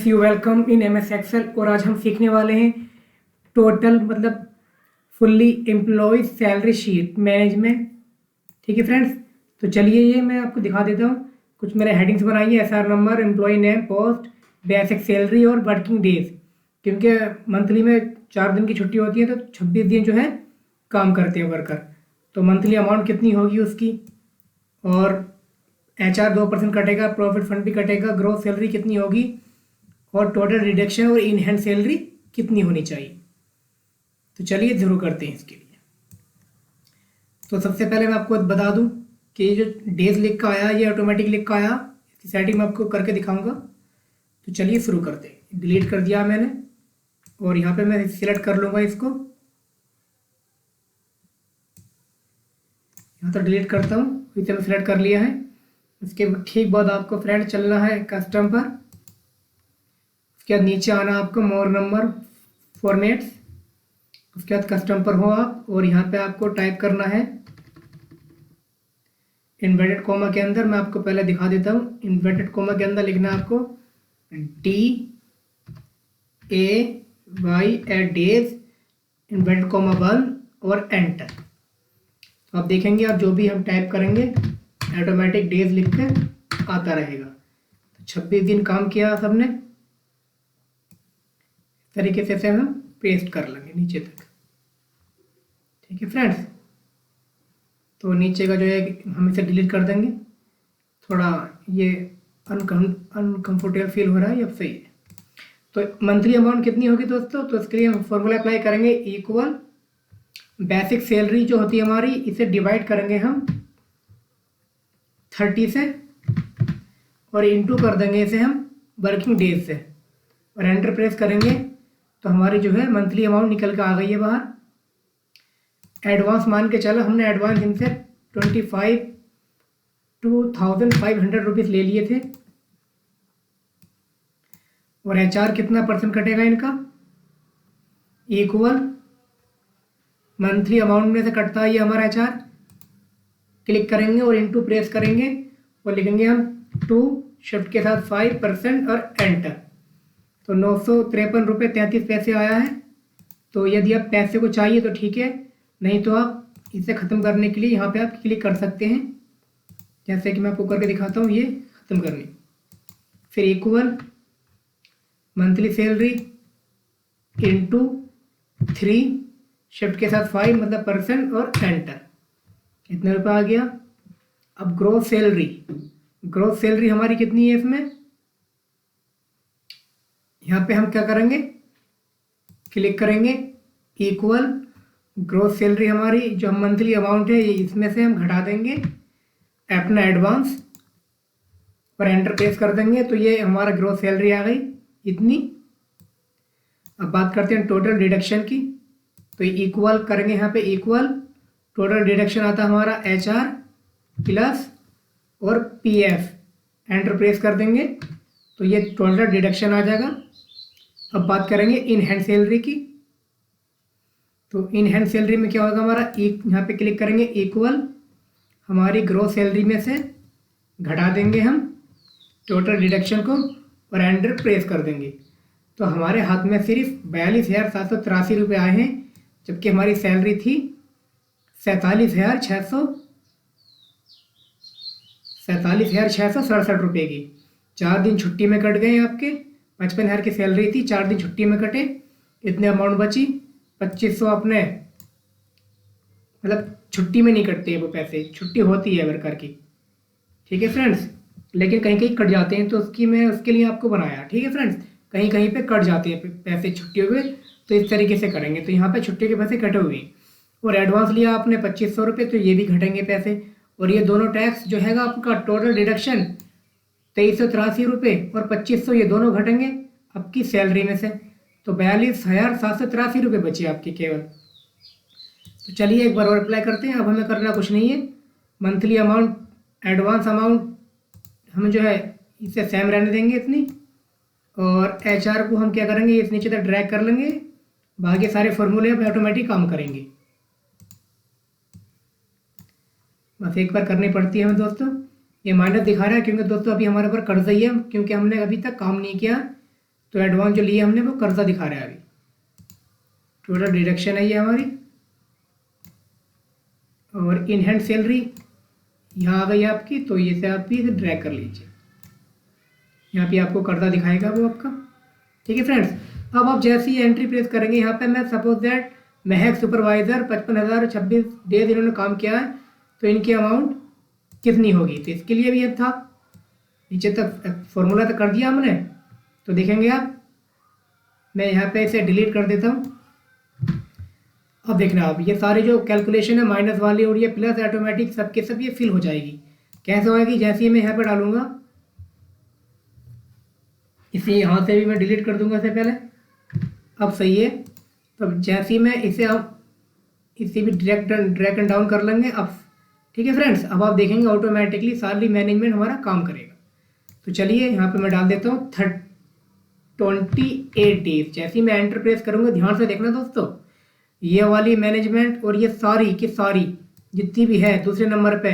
You welcome in MS Excel. और आज हम सीखने वाले हैं टोटल मतलब fully employ salary sheet management. ठीक है फ्रेंड्स, तो चलिए ये मैं आपको दिखा देता हूँ। कुछ मैंने हेडिंग्स बनाई है, SR number, employ name, post, basic salary और वर्किंग डेज। क्योंकि मंथली में 4 दिन की छुट्टी होती है तो 26 दिन जो है काम करते हैं वर्कर। तो मंथली अमाउंट कितनी होगी उसकी, और HR 2% कटेगा, प्रॉफिट फंड भी कटेगा, ग्रोथ सैलरी कितनी होगी, और टोटल रिडक्शन और इन हैंड सैलरी कितनी होनी चाहिए। तो चलिए शुरू करते हैं इसके लिए। तो सबसे पहले मैं आपको बता दूं कि ये जो डेज लिख का आया, ये ऑटोमेटिक लिख का आया, इसकी सेटिंग मैं आपको करके दिखाऊंगा। तो चलिए शुरू करते हैं। डिलीट कर दिया मैंने और यहाँ पे मैं सिलेक्ट कर लूँगा इसको। यहाँ तो डिलीट करता हूँ, इसे मैं सिलेक्ट कर लिया है। इसके ठीक बाद आपको फ्रेंड चलना है कस्टम पर। उसके बाद नीचे आना आपको मोर नंबर फॉर्मेट्स। उसके बाद कस्टम पर हो आप और यहाँ पे आपको टाइप करना है इन्वर्टेड कोमा के अंदर। मैं आपको पहले दिखा देता हूँ। इन्वर्टेड कोमा के अंदर लिखना है आपको DAY at days inverted comma 1 और एंटर। तो आप देखेंगे आप जो भी हम टाइप करेंगे ऑटोमेटिक डेज लिख के आता रहेगा। तो 26 दिन काम किया सबने, इस तरीके से हम पेस्ट कर लेंगे नीचे तक। ठीक है फ्रेंड्स, तो नीचे का जो है हम इसे डिलीट कर देंगे। थोड़ा ये अनकंफर्टेबल फील हो रहा है, अब सही है। तो मंथली अमाउंट कितनी होगी दोस्तों, तो इसके लिए हम फॉर्मूला अप्लाई करेंगे। इक्वल बेसिक सैलरी जो होती है हमारी, इसे डिवाइड करेंगे हम 30 से और इनटू कर देंगे इसे हम वर्किंग डेज से और एंटर प्रेस करेंगे तो हमारी जो है मंथली अमाउंट निकल के आ गई है बाहर। एडवांस मान के चलो, हमने एडवांस इनसे 25,500 रुपीज़ ले लिए थे। और HR कितना परसेंट कटेगा इनका, इक्वल मंथली अमाउंट में से कटता है ये हमारा HR। क्लिक करेंगे और इनटू प्रेस करेंगे और लिखेंगे हम 2 शिफ्ट के साथ 5% और एंटर। तो 953.33 आया है। तो यदि आप पैसे को चाहिए तो ठीक है, नहीं तो आप इसे ख़त्म करने के लिए यहाँ पे आप क्लिक कर सकते हैं। जैसे कि मैं आपको करके दिखाता हूँ, ये ख़त्म करनी। फिर equal monthly salary into 3 shift के साथ 5 मतलब परसेंट और एंटर। कितने रुपये आ गया। अब ग्रोथ सैलरी हमारी कितनी है इसमें, यहाँ पे हम क्या करेंगे, क्लिक करेंगे इक्वल ग्रोथ सैलरी हमारी जो मंथली अमाउंट है, इसमें से हम घटा देंगे अपना एडवांस और एंटर प्रेस कर देंगे। तो ये हमारा ग्रोथ सैलरी आ गई इतनी। अब बात करते हैं टोटल डिडक्शन की। तो इक्वल करेंगे, यहाँ पे इक्वल टोटल डिडक्शन आता है हमारा HR प्लस और PF। एंटर प्रेस कर देंगे तो ये टोटल डिडक्शन आ जाएगा। अब बात करेंगे इन हैंड सैलरी की। तो इन हैंड सैलरी में क्या होगा हमारा, यहाँ पे क्लिक करेंगे इक्वल हमारी ग्रोथ सैलरी में से घटा देंगे हम टोटल डिडक्शन को और एंटर प्रेस कर देंगे। तो हमारे हाथ में सिर्फ 42,783 रुपये आए हैं, जबकि हमारी सैलरी थी 47,667 रुपये की। 4 दिन छुट्टी में कट गए आपके। 55,000 की सैलरी थी, 4 दिन छुट्टी में कटे, इतने अमाउंट बची। 2500 अपने मतलब छुट्टी में नहीं कटते हैं वो पैसे, छुट्टी होती है वर्कर की। ठीक है फ्रेंड्स, लेकिन कहीं कहीं कट जाते हैं तो उसके लिए आपको बनाया। ठीक है फ्रेंड्स, कहीं कहीं पे कट जाते हैं पैसे छुट्टियों के, तो इस तरीके से करेंगे। तो यहाँ पे छुट्टी के पैसे कटे हुए हैं और एडवांस लिया आपने 2500 रुपये, तो ये भी घटेंगे पैसे। और ये दोनों टैक्स जो हैगा आपका टोटल डिडक्शन 2383 रुपये और 2500, ये दोनों घटेंगे आपकी सैलरी में से। तो 42,783 रुपये बचे आपके केवल। तो चलिए एक बार और अप्लाई करते हैं। अब हमें करना कुछ नहीं है। मंथली अमाउंट, एडवांस अमाउंट हम जो है इसे सेम रहने देंगे इतनी, और HR को हम क्या करेंगे, इस नीचे तक ड्रैग कर लेंगे। बाकी सारे फॉर्मूले अब ऑटोमेटिक काम करेंगे। बस एक बार करनी पड़ती है हमें दोस्तों। ये माइनस दिखा रहा है क्योंकि दोस्तों अभी हमारे ऊपर कर्ज ही है, क्योंकि हमने अभी तक काम नहीं किया। तो एडवांस जो लिए हमने वो कर्जा दिखा रहा है अभी। टोटल डिडक्शन है ये हमारी, और इन हैंड सैलरी यहाँ आ गई आपकी, तो ये से आप भी इसे ड्रैग कर लीजिए। यहाँ पे आपको कर्जा दिखाएगा वो आपका। ठीक है फ्रेंड्स, अब आप जैसे ही एंट्री प्लेस करेंगे यहाँ पे, मैं suppose that Mahak supervisor 55,026 days इन्होंने काम किया है, तो इनकी अमाउंट कितनी होगी। तो इसके लिए भी ये था, नीचे तक फॉर्मूला तो कर दिया हमने। तो देखेंगे आप, मैं यहाँ पे इसे डिलीट कर देता हूँ। अब देखना आप, ये सारी जो कैलकुलेशन है माइनस वाली और ये प्लस ऑटोमेटिक सबके सब ये फिल हो जाएगी। कैसे होएगी, जैसे ही मैं यहाँ पे डालूंगा, इसे यहाँ से भी मैं डिलीट कर दूंगा इससे पहले। अब सही है, तो जैसे ही मैं इसे भी ड्रैग एंड डाउन कर लेंगे अब। ठीक है फ्रेंड्स, अब आप देखेंगे ऑटोमेटिकली सैलरी मैनेजमेंट हमारा काम करेगा। तो चलिए यहाँ पे मैं डाल देता हूँ 28 डेज। जैसे ही मैं एंटर प्रेस करूँगा, ध्यान से देखना दोस्तों, ये वाली मैनेजमेंट और ये सारी की सारी जितनी भी है दूसरे नंबर पे,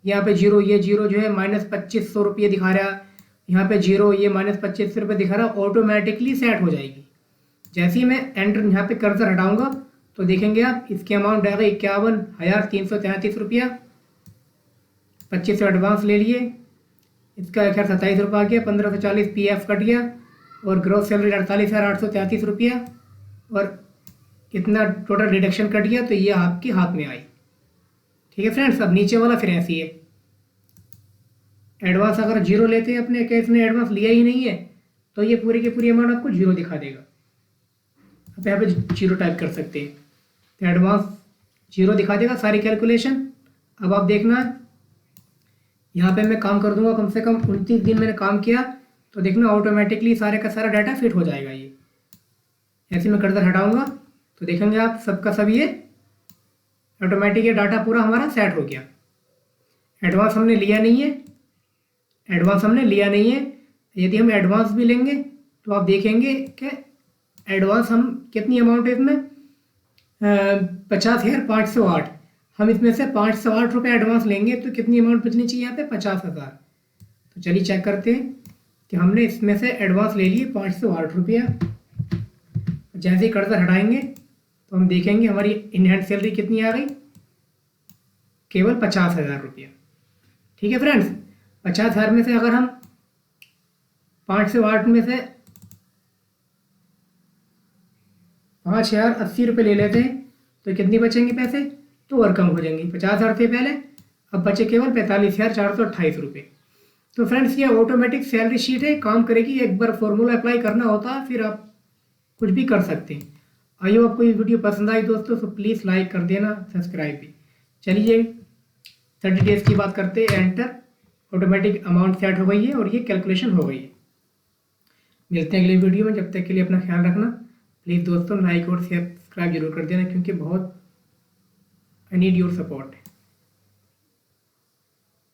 यहाँ पे जीरो, ये जीरो जो है -2500 रुपये दिखा रहा है, यहाँ पे जीरो, ये -2500 रुपये दिखा रहा है, ऑटोमेटिकली सेट हो जाएगी। जैसे ही मैं एंटर यहाँ पे कर्सर हटाऊंगा, तो देखेंगे आप इसकी अमाउंट आएगा 51,333 रुपया। 2500 एडवांस ले लिए, इसका खैर 27 रुपये आ गया, 1540 PF कट गया, और ग्रोस सैलरी 48,833 रुपया, और इतना टोटल डिडक्शन कट गया, तो ये आपके हाथ में आई। ठीक है फ्रेंड्स, अब नीचे वाला फिर ऐसी है, एडवांस अगर जीरो लेते हैं अपने केस में, एडवांस लिया ही नहीं है, तो ये पूरी की पूरी अमाउंट आपको जीरो दिखा देगा। आप यहाँ पे जीरो टाइप कर सकते हैं, तो एडवांस जीरो दिखा देगा सारी कैलकुलेशन। अब आप देखना, यहाँ पे मैं काम कर दूंगा कम से कम 29 दिन मैंने काम किया, तो देखना ऑटोमेटिकली सारे का सारा डाटा फिट हो जाएगा। ये ऐसे मैं कर्सर हटाऊंगा, तो देखेंगे आप सबका सब ये ऑटोमेटिक ये डाटा पूरा हमारा सेट हो गया। एडवांस हमने लिया नहीं है, एडवांस हमने लिया नहीं है। यदि हम एडवांस भी लेंगे, तो आप देखेंगे कि एडवांस हम कितनी अमाउंट है इसमें, 50,508। हम इसमें से 508 रुपये एडवांस लेंगे, तो कितनी अमाउंट बचनी चाहिए यहाँ पे, 50,000। तो चलिए चेक करते हैं कि हमने इसमें से एडवांस ले लिए 508 रुपया। जैसे ही कर्सर हटाएंगे, तो हम देखेंगे हमारी इन हैंड सैलरी कितनी आ गई, केवल 50,000 रुपया। ठीक है फ्रेंड्स, 50,000 में से अगर हम 508 में से 5,080 रुपये ले लेते हैं, तो कितनी बचेंगे पैसे, तो और कम हो जाएंगे। 50,000 थे पहले, अब बचे केवल 45,428 रुपये। तो फ्रेंड्स, ये ऑटोमेटिक सैलरी शीट है, काम करेगी। एक बार फॉर्मूला अप्लाई करना होता है, फिर आप कुछ भी कर सकते हैं। आई होप आपको ये वीडियो पसंद आई दोस्तों, तो प्लीज़ लाइक कर देना, सब्सक्राइब भी। चलिए 30 डेज़ की बात करते हैं। एंटर, ऑटोमेटिक अमाउंट सेट हो गई है और ये कैलकुलेशन हो गई है। मिलते हैं अगली वीडियो में, जब तक के लिए अपना ख्याल रखना। प्लीज़ दोस्तों लाइक और सब्सक्राइब जरूर कर देना, क्योंकि बहुत आई नीड योर सपोर्ट।